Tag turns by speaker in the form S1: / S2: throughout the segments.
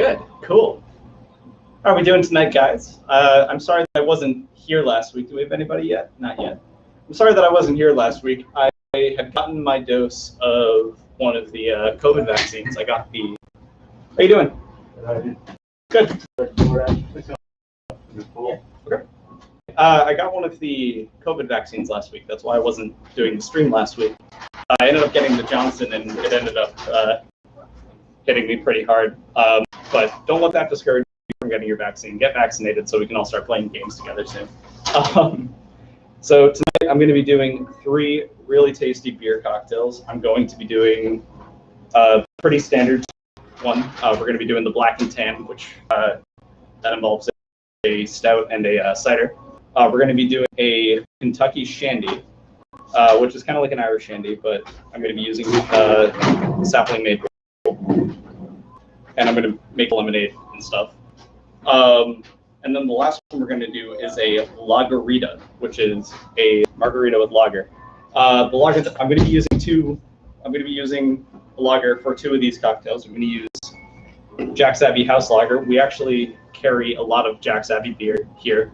S1: good. Cool. How are we doing tonight, guys? I'm sorry that I wasn't here last week. Do we have anybody yet? Not yet. I'm sorry that I wasn't here last week. I had gotten my dose of one of the COVID vaccines. I got the... How you doing? Good. Okay. I got one of the COVID vaccines last week. That's why I wasn't doing the stream last week. I ended up getting the Johnson, and it ended up hitting me pretty hard. But don't let that discourage you from getting your vaccine. Get vaccinated so we can all start playing games together soon. So tonight I'm going to be doing 3 really tasty beer cocktails. I'm going to be doing a pretty standard one. We're going to be doing the Black and Tan, which that involves a stout and a cider. We're going to be doing a Kentucky Shandy, which is kind of like an Irish Shandy, but I'm going to be using sapling maple, and I'm going to make lemonade and stuff. And then the last one we're going to do is a Lagerita, which is a margarita with lager. The lager I'm going to be using I'm going to be using a lager for 2 of these cocktails. I'm going to use Jack's Abbey House Lager. We actually carry a lot of Jack's Abbey beer here.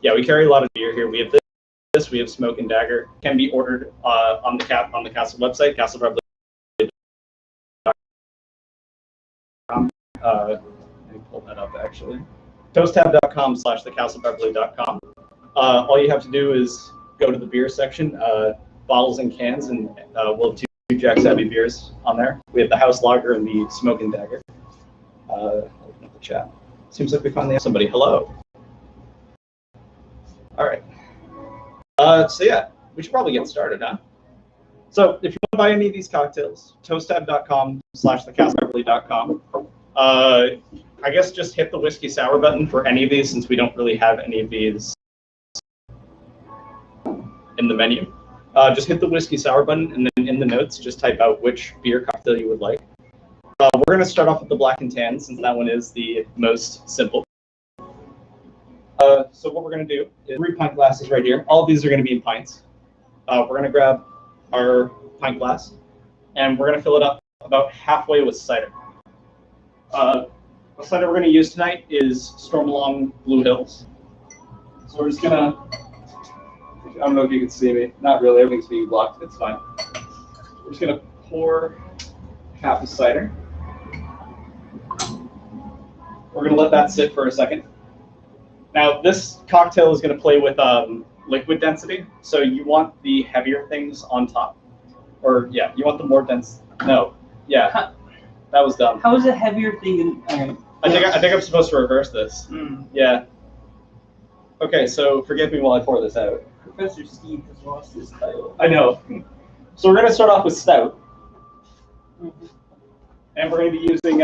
S1: Yeah, we carry a lot of beer here. We have this. We have Smoke and Dagger. It can be ordered on the Castle website, castlebeverly.com. Let me pull that up actually. toasttab.com/thecastlebeverly.com. All you have to do is go to the beer section, bottles and cans, and we'll have 2 Jack's Abbey beers on there. We have the House Lager and the Smoke and Dagger. Open up the chat. Seems like we finally have somebody. Hello. All right. So yeah, we should probably get started, huh? So if you want to buy any of these cocktails, toasttab.com/thecastlebeverly.com. I guess just hit the whiskey sour button for any of these, since we don't really have any of these in the menu. Just hit the whiskey sour button, and then in the notes, just type out which beer cocktail you would like. We're going to start off with the Black and Tan, since that one is the most simple. So what we're going to do is 3 pint glasses right here. All of these are going to be in pints. We're going to grab our pint glass, and we're going to fill it up about halfway with cider. The cider we're going to use tonight is Stormalong Blue Hills. So we're just going to, I don't know if you can see me. Not really, everything's being blocked. It's fine. We're just going to pour half the cider. We're going to let that sit for a second. Now, this cocktail is going to play with liquid density, so you want the heavier things on top. Or, yeah, you want the more dense. No, yeah, that was dumb.
S2: How is a heavier thing?
S1: I think I'm supposed to reverse this. Yeah. Okay, so forgive me while I pour this out.
S2: Professor Steve has lost his title.
S1: I know. So we're going to start off with stout. And we're going to be using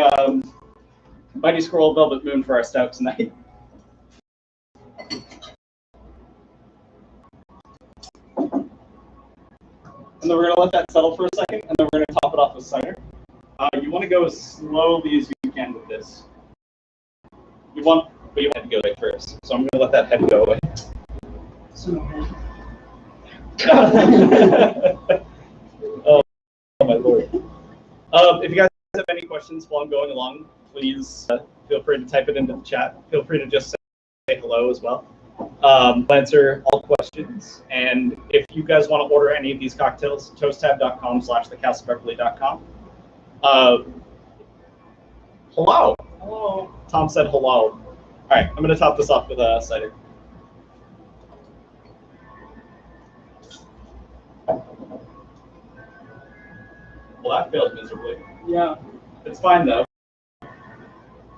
S1: Mighty Squirrel Velvet Moon for our stout tonight. And then we're going to let that settle for a second, and then we're going to top it off with cider. You want to go as slowly as you can with this. But you have to go away first. So I'm going to let that head go away. Oh my lord. If you guys have any questions while I'm going along, please feel free to type it into the chat. Feel free to just say hello as well. I'll answer all questions. And if you guys want to order any of these cocktails, toasttab.com/thecastlebeverly.com. Hello. Hello. Tom said hello. All right, I'm going to top this off with cider. Well, that failed miserably.
S2: Yeah.
S1: It's fine, though.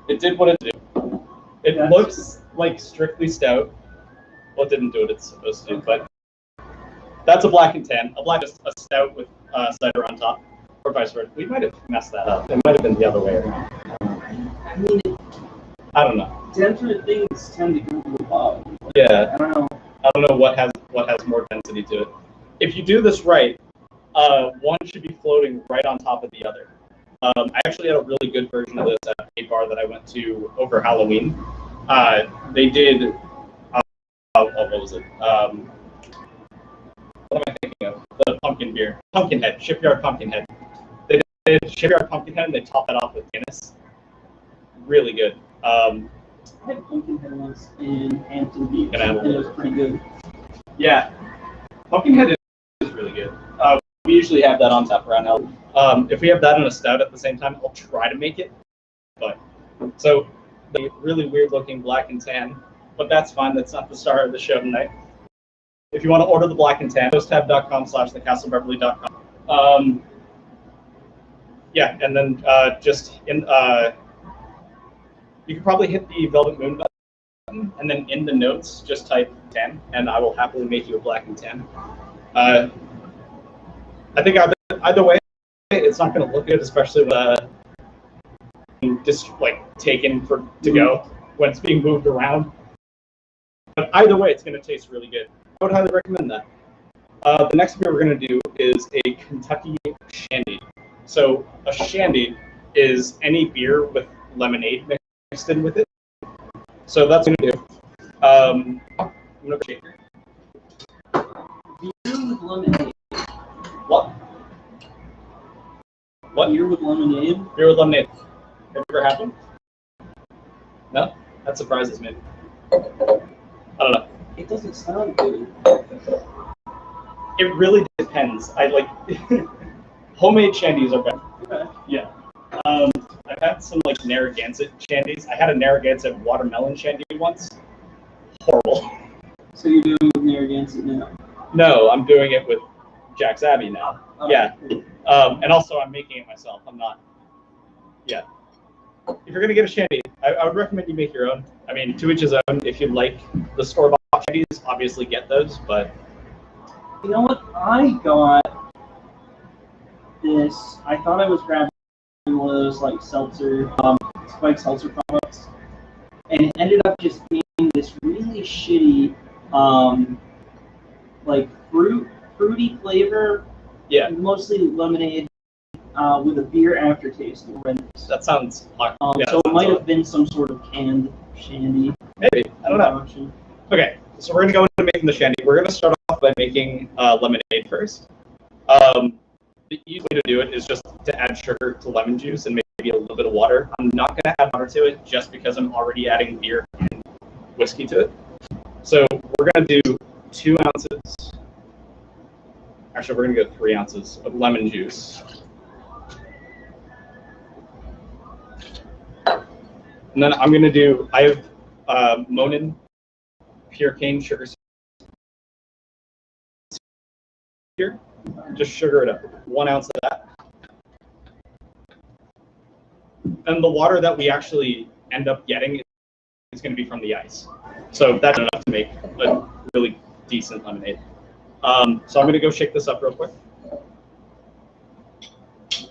S1: It did what it did. It looks like strictly stout. Well, it didn't do what it's supposed to do, but that's a Black and Tan. A stout with cider on top, or vice versa. We might have messed that up. It might have been the other way around.
S2: I mean,
S1: I don't know.
S2: denser things tend to go to the bottom.
S1: Yeah.
S2: I don't know.
S1: I don't know what has more density to it. If you do this right, one should be floating right on top of the other. I actually had a really good version of this at a bar that I went to over Halloween. They did, what was it? What am I thinking of? The pumpkin beer. Pumpkinhead, Shipyard Pumpkinhead. They did Shipyard Pumpkinhead, and they top that off with Guinness. Really good.
S2: I had Pumpkinhead once in Hampton Beach, and it was pretty good.
S1: Yeah, Pumpkinhead is really good. We usually have that on tap around now. If we have that and a stout at the same time, I'll try to make it. But so the really weird looking black and tan, but that's fine. That's not the star of the show tonight. If you want to order the black and tan, toasttab.com/thecastlebeverly.com. Yeah, and then just in you could probably hit the Velvet Moon button, and then in the notes just type 10, and I will happily make you a black and tan. I think either way, it's not going to look good, especially when just like taken to go when it's being moved around. But either way, it's going to taste really good. I would highly recommend that. The next beer we're going to do is a Kentucky Shandy. So a Shandy is any beer with lemonade mixed in with it. So that's what I'm going to do. I'm going to shake.
S2: Beer with lemonade.
S1: What? What?
S2: Beer with lemonade?
S1: Beer with lemonade. Have you ever had one? No? That surprises me. I don't know.
S2: It doesn't sound good.
S1: It really depends. I like homemade shandies are better.
S2: Okay.
S1: Yeah. I've had some like Narragansett shandies. I had a Narragansett watermelon shandy once. Horrible.
S2: So you're doing with Narragansett now?
S1: No, I'm doing it with Jack's Abbey now.
S2: Oh,
S1: Yeah.
S2: cool.
S1: And also I'm making it myself. I'm not. Yeah. If you're gonna get a shandy, I would recommend you make your own. I mean, to each his own. If you like the store-bought shandies, obviously get those. But
S2: You know what? I got this. I thought I was grabbing one of those like seltzer, spiked seltzer products, and it ended up just being this really shitty, like fruity flavor.
S1: yeah,
S2: Mostly lemonade, with a beer aftertaste.
S1: that sounds. Yeah,
S2: So it might
S1: sounds
S2: have been some sort of canned shandy.
S1: maybe. I don't know.
S2: concoction.
S1: Okay, so we're gonna go into making the shandy. We're gonna start off by making lemonade first. The easy way to do it is just to add sugar to lemon juice and maybe a little bit of water. I'm not gonna add water to it just because I'm already adding beer and whiskey to it. So we're gonna do 2 ounces. Actually, we're gonna go 3 ounces of lemon juice. And then I'm gonna do. I have Monin pure cane sugar here. Just sugar it up. 1 ounce of that. And the water that we actually end up getting is going to be from the ice. So that's enough to make a really decent lemonade. So I'm going to go shake this up real quick.
S2: Do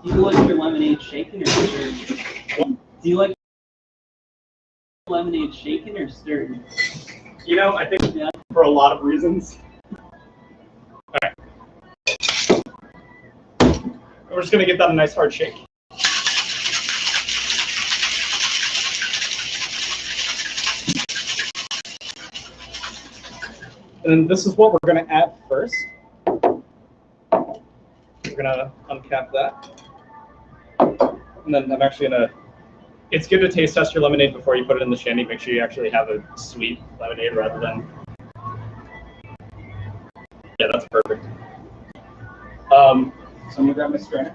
S2: you like your lemonade shaken or stirred? Do you like lemonade shaken or stirred?
S1: You know, I think for a lot of reasons. All right. We're just going to give that a nice hard shake. And then this is what we're going to add first. We're going to uncap that. And then I'm actually going to, it's good to taste test your lemonade before you put it in the shandy. Make sure you actually have a sweet lemonade rather than, yeah, that's perfect. So I'm going to grab my strainer.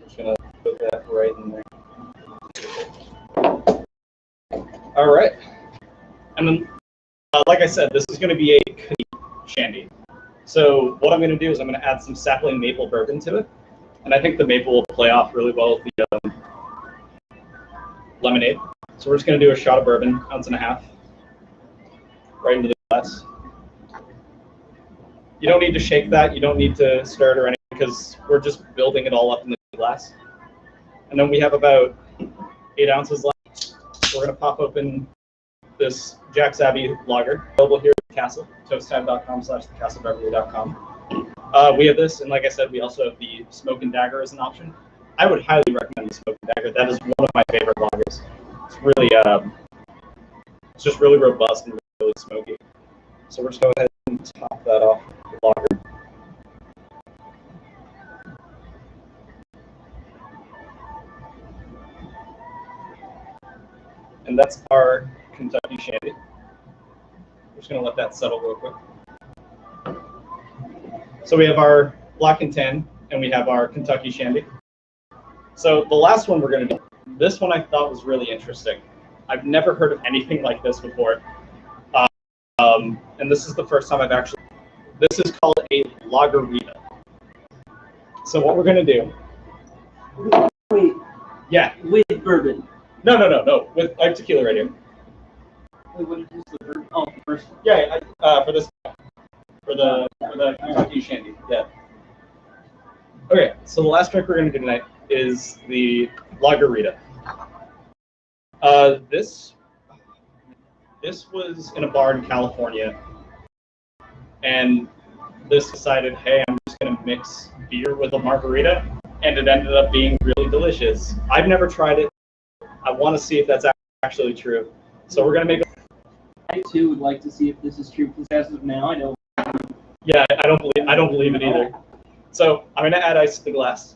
S1: Just going to put that right in there. All right. And then, like I said, this is going to be a shandy. So what I'm going to do is I'm going to add some sapling maple bourbon to it. And I think the maple will play off really well with the lemonade. So we're just going to do a shot of bourbon, 1.5 ounces, right into the glass. You don't need to shake that. You don't need to stir it or anything because we're just building it all up in the glass. And then we have about 8 ounces left. We're going to pop open this Jack's Abbey lager, available here at the Castle, toasttab.com/thecastlebeverly.com. We have this, and like I said, we also have the Smoke and Dagger as an option. I would highly recommend the Smoke and Dagger. That is one of my favorite lagers. It's really, It's just really robust and really smoky. So we're just going to go ahead and top that off with lager. And that's our Kentucky Shandy. We're just going to let that settle real quick. So we have our Black and Tan, and we have our Kentucky Shandy. So the last one we're going to do, this one I thought was really interesting. I've never heard of anything like this before. And this is the first time I've actually, this is called a Lagerita. So what we're going to do.
S2: Wait.
S1: Yeah.
S2: With bourbon.
S1: No. With I have tequila right here.
S2: Wait, what is the bourbon? Oh, the first one.
S1: Yeah, for this, for the Kentucky Shandy. Yeah. Okay, so the last drink we're going to do tonight is the Lagerita. This was in a bar in California, and this decided, hey, I'm just going to mix beer with a margarita, and it ended up being really delicious. I've never tried it. I want to see if that's actually true. So we're going to make a...
S2: I too would like to see if this is true, because as of now, I don't.
S1: Yeah, I don't believe it either. So I'm going to add ice to the glass,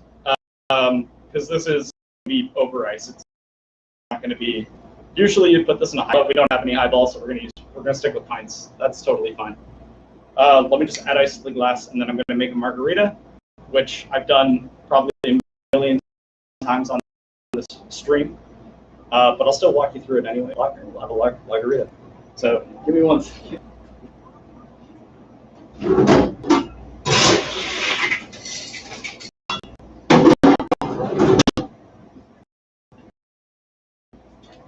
S1: because this is going to be over ice. It's not going to be... Usually you put this in a highball. We don't have any highballs, so we're going to stick with pints. That's totally fine. Let me just add ice to the glass, and then I'm going to make a margarita, which I've done probably a million times on this stream. But I'll still walk you through it anyway. We'll have a margarita. So give me one second.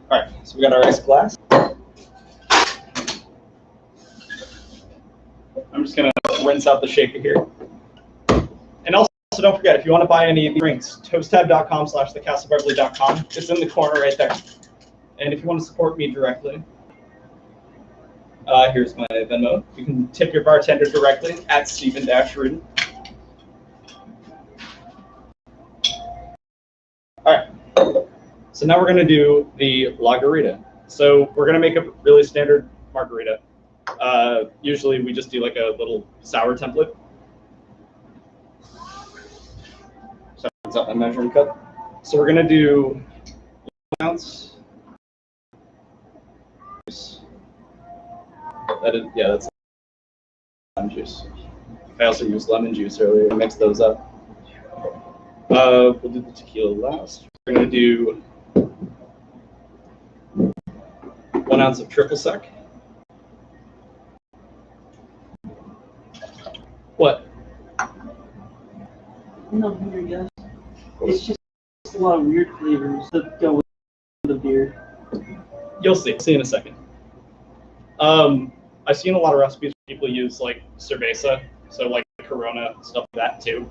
S1: All right, so we got our ice glass. I'm just gonna rinse out the shaker here. And also don't forget, if you want to buy any of the drinks, toasttab.com/thecastlebeverly.com. It's in the corner right there. And if you want to support me directly, here's my Venmo. You can tip your bartender directly at Stephen-Rudin. All right. So now we're going to do the Lagerita. So we're going to make a really standard margarita. Usually we just do like a little sour template. So it's up my measuring cup. So we're going to do 1 ounce. That's lemon juice. I also used lemon juice earlier to mix those up. We'll do the tequila last. We're going to do 1 ounce of triple sec. What?
S2: No, here, guys. It's just a lot of weird flavors that go with the beer.
S1: You'll see. See in a second. I've seen a lot of recipes where people use like cerveza, so like Corona, stuff like that too.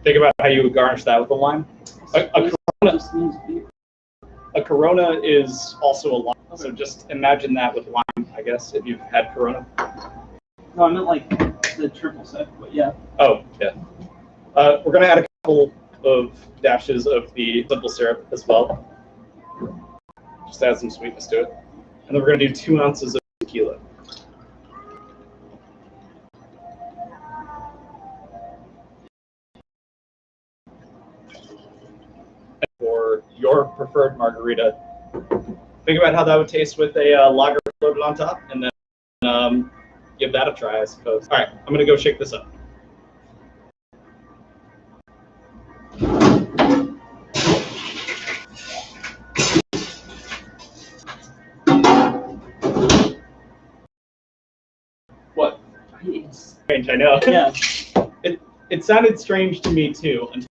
S1: Think about how you would garnish that with a lime. A Corona is also a lime, so just imagine that with lime, I guess, if you've had Corona.
S2: No, I meant like the triple sec, but yeah.
S1: Oh, yeah. We're going to add a couple of dashes of the simple syrup as well. Just add some sweetness to it. And then we're going to do 2 ounces of tequila. For your preferred margarita, think about how that would taste with a lager floated on top, and then give that a try, I suppose. All right, I'm going to go shake this up. What?
S2: It's
S1: Strange, I know.
S2: Yeah.
S1: It sounded strange to me too until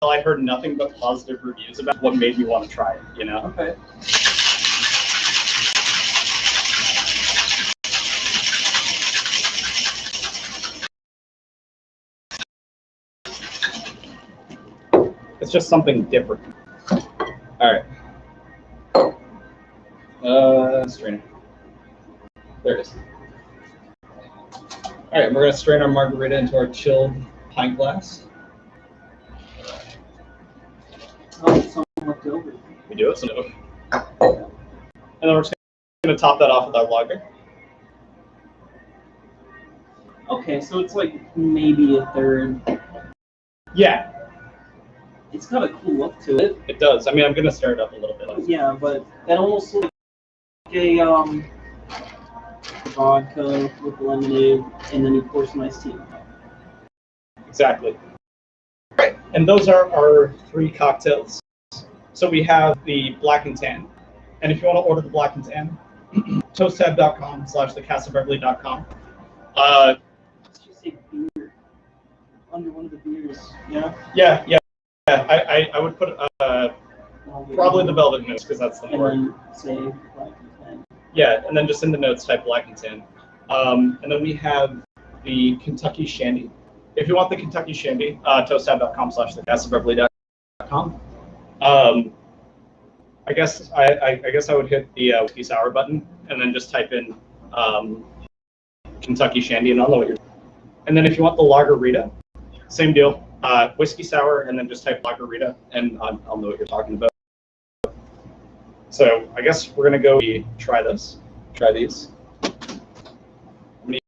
S1: I heard nothing but positive reviews about what made me want to try it, you know?
S2: Okay.
S1: It's just something different. All right. Strain it. There it is. All right, we're gonna strain our margarita into our chilled pint glass.
S2: Oh, it's something left over.
S1: We do it, so. And then we're just gonna gonna top that off with our lager.
S2: Okay, so it's like maybe a third.
S1: Yeah,
S2: It's got a cool look to it.
S1: it does. I mean, I'm gonna stir it up a little bit.
S2: Yeah, but that almost looks like a vodka with lemonade, and then you pour some iced tea.
S1: Exactly. Right. And those are our 3 cocktails. So we have the black and tan. And if you want to order the black and tan, toasttab.com/thecastlebeverly.com.
S2: Let's just say beer under one of the beers. Yeah.
S1: Yeah. I would put probably the Velvet Moose because that's the
S2: And
S1: more.
S2: then say black and tan.
S1: Yeah, and then just in the notes type black and tan. And then we have the Kentucky Shandy. If you want the Kentucky Shandy, toasttab.com/thecastlebeverly.com. I guess I would hit the whiskey sour button and then just type in Kentucky Shandy and I'll know what you're. And then if you want the Lagerita, same deal. Whiskey sour and then just type Lagerita and I'll know what you're talking about. So I guess we're gonna go try these. I'm gonna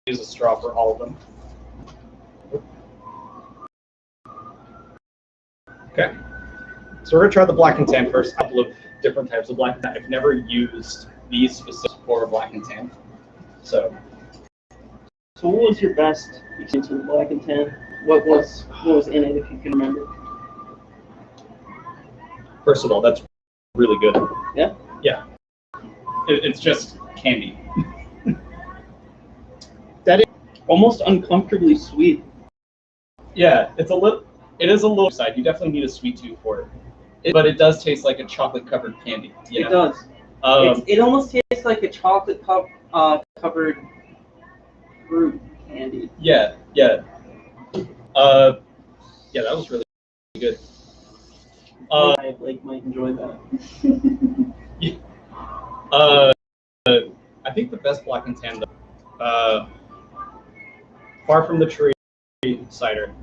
S1: use a straw for all of them. Okay. So we're gonna try the black and tan first. A couple of different types of black and tan. I've never used these specific for black and tan. So
S2: what was your best experience with black and tan? What was in it, if you can remember?
S1: first of all, that's really good.
S2: Yeah.
S1: Yeah. It's just candy.
S2: That is almost uncomfortably sweet.
S1: Yeah, it is a little side. You definitely need a sweet tooth for it. But it does taste like a chocolate covered candy. You know?
S2: It does. It almost tastes like a chocolate covered fruit candy.
S1: Yeah. Yeah, that was really good.
S2: I might enjoy that.
S1: I think the best black and tan, Far From the Tree cider.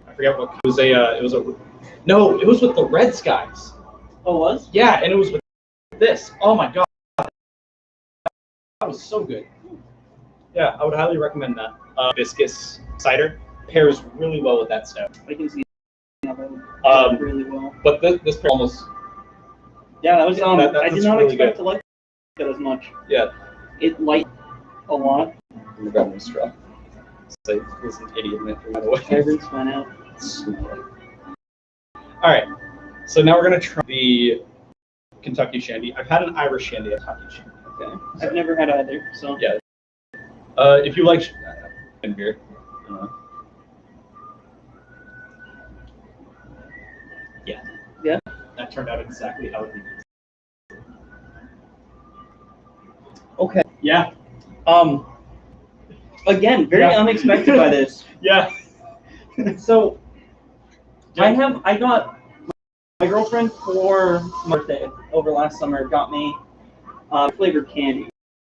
S1: I forget what it was. It was with the Red Skies.
S2: Oh, it was?
S1: Yeah, and it was with this. Oh my god, that was so good. Yeah, I would highly recommend that. Hibiscus cider pairs really well with that stuff.
S2: I can see that would really well.
S1: But this pair almost.
S2: Yeah, that was. I
S1: that's
S2: did not
S1: really
S2: expect
S1: good.
S2: to like it as much.
S1: Yeah.
S2: It liked a lot.
S1: I'm gonna grab my straw. So it was an idiot minute by the way.
S2: Everything's fine out.
S1: Super. All right, so now we're gonna try the Kentucky Shandy. I've had an Irish Shandy, a Kentucky Shandy.
S2: Okay. I've never had either, so.
S1: Yeah. If you like beer. Yeah.
S2: Yeah.
S1: That turned out exactly how it needed.
S2: Okay.
S1: Yeah.
S2: Again, very unexpected by this.
S1: Yeah.
S2: So, I got my girlfriend for my birthday over last summer got me flavored candy.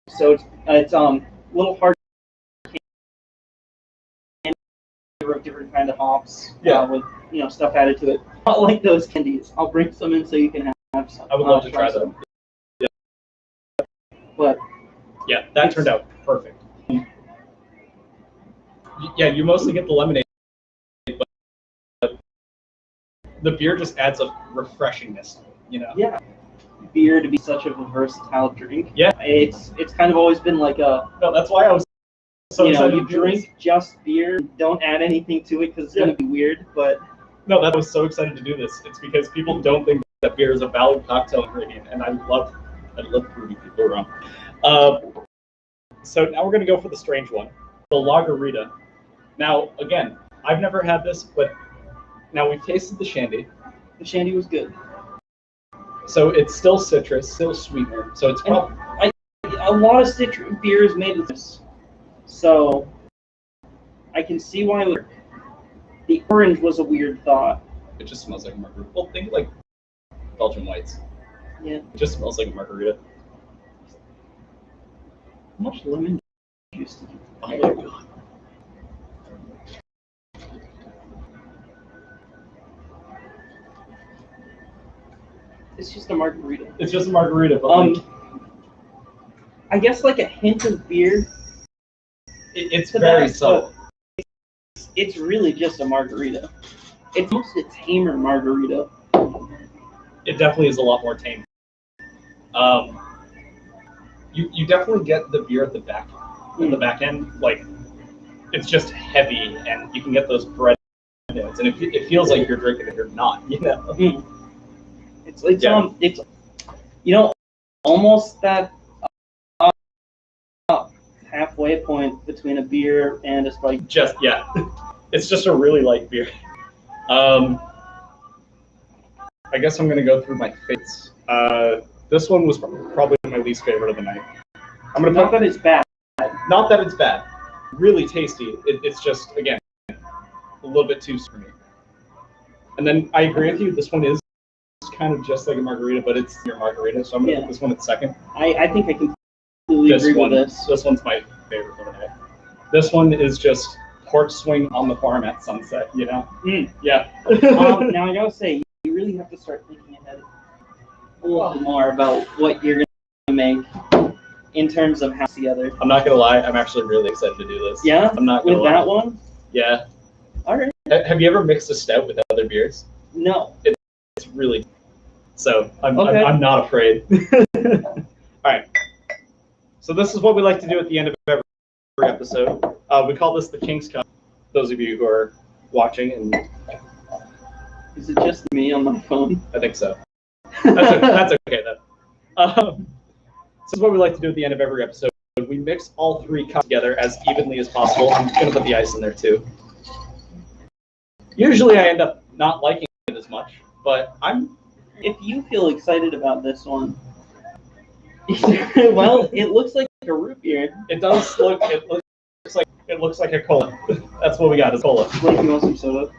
S2: So it's little hard candy with different kind of hops. With stuff added to it. Not like those candies. I'll bring some in so you can have some.
S1: I would love to try them. Yeah.
S2: But
S1: yeah, that turned out perfect. Yeah, you mostly get the lemonade, but the beer just adds a refreshingness,
S2: Yeah, beer to be such a versatile drink.
S1: Yeah,
S2: it's kind of always been like a.
S1: No, that's why I was so excited.
S2: You drink just beer, don't add anything to it because it's gonna be weird. But
S1: no, that was so excited to do this. It's because people don't think that beer is a valid cocktail ingredient, and I love proving people wrong. So now we're gonna go for the strange one, the Lagerita. Now, again, I've never had this, but now we've tasted the Shandy.
S2: The Shandy was good.
S1: So it's still citrus, still sweetener. So it's probably
S2: a lot of citrus beer is made with this. So I can see why it would work. The orange was a weird thought.
S1: It just smells like a margarita. Well, think like Belgian whites.
S2: Yeah.
S1: It just smells like a margarita.
S2: How much lemon juice did you
S1: Oh my god.
S2: It's just a margarita.
S1: It's just a margarita, but
S2: I guess like a hint of beer.
S1: It's
S2: To
S1: very
S2: that,
S1: subtle.
S2: It's really just a margarita. It's almost a tamer margarita.
S1: It definitely is a lot more tame. You definitely get the beer at the back end. Like, it's just heavy, and you can get those bread notes, and it feels like you're drinking it. You're not, you know.
S2: Mm. It's
S1: Yeah.
S2: it's almost that halfway point between a beer and a spiked.
S1: Just it's just a really light beer. I guess I'm gonna go through my favorites. This one was probably my least favorite of the night. I'm gonna
S2: Not
S1: put,
S2: that it's bad.
S1: not that it's bad, really tasty. It's just, again, a little bit too sweet for me. And then I agree with you. This one is kind of just like a margarita, but it's your margarita, so I'm gonna put this one at second.
S2: I think I completely agree with this.
S1: This one's my favorite of the night. This one is just porch swing on the farm at sunset. You know? Yeah.
S2: Now I gotta say, you really have to start thinking ahead a little bit more about what you're gonna make in terms of house together.
S1: I'm not gonna lie. I'm actually really excited to do this.
S2: Yeah.
S1: I'm not gonna
S2: With
S1: lie.
S2: that one.
S1: Yeah.
S2: All right.
S1: Have you ever mixed a stout with other beers?
S2: No.
S1: It's really. So I'm
S2: Okay.
S1: I'm not afraid. All right. So this is what we like to do at the end of every episode. We call this the King's Cup. Those of you who are watching, and
S2: Is it just me on my phone?
S1: I think so. That's okay then. This is what we like to do at the end of every episode. We mix all three cups together as evenly as possible. I'm gonna put the ice in there too. Usually I end up not liking it as much, but
S2: If you feel excited about this one, well, it looks like a root beer.
S1: it does look. It looks like a cola. That's what we got is cola.
S2: Like you want some soda?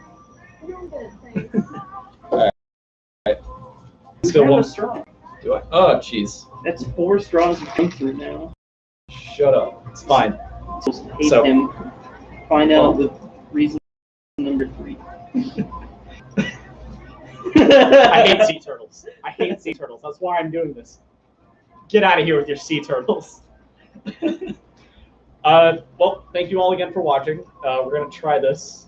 S1: Still
S2: Have a
S1: one.
S2: straw.
S1: Do I? Oh, jeez.
S2: That's 4 straws to come through now.
S1: Shut up. It's fine.
S2: Just hate
S1: So-
S2: him. Find out the reason number 3.
S1: I hate sea turtles. I hate sea turtles. That's why I'm doing this. Get out of here with your sea turtles. Well, thank you all again for watching. We're going to try this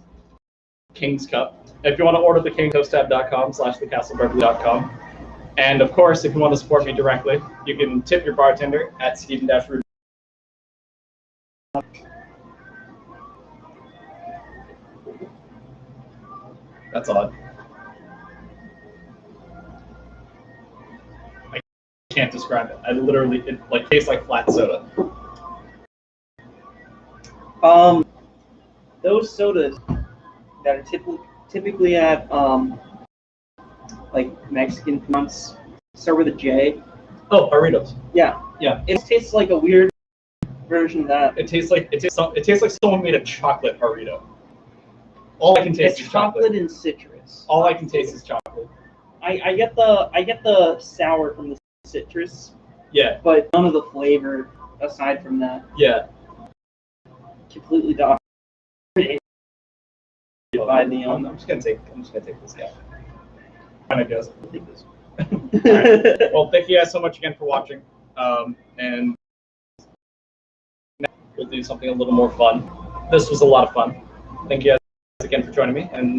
S1: King's Cup. If you want to order the kingtoasttab.com/thecastlebeverly.com. And of course, if you want to support me directly, you can tip your bartender at Stephen-Ruby. That's odd. I can't describe it. It like tastes like flat soda.
S2: Those sodas that are typically at like Mexican restaurants start with a J.
S1: Oh, burritos.
S2: Yeah.
S1: Yeah.
S2: It tastes like a weird version of that.
S1: It tastes like someone made a chocolate burrito. All I can taste
S2: It's
S1: is chocolate.
S2: chocolate and citrus.
S1: All I can taste is chocolate.
S2: I get the sour from the citrus,
S1: Yeah,
S2: but none of the flavor aside from that.
S1: yeah.
S2: Completely dominated by the
S1: I'm just gonna take this guy. Kind of does.
S2: take this.
S1: Alright. Well, thank you guys so much again for watching. And we'll do something a little more fun. This was a lot of fun. Thank you guys again for joining me, and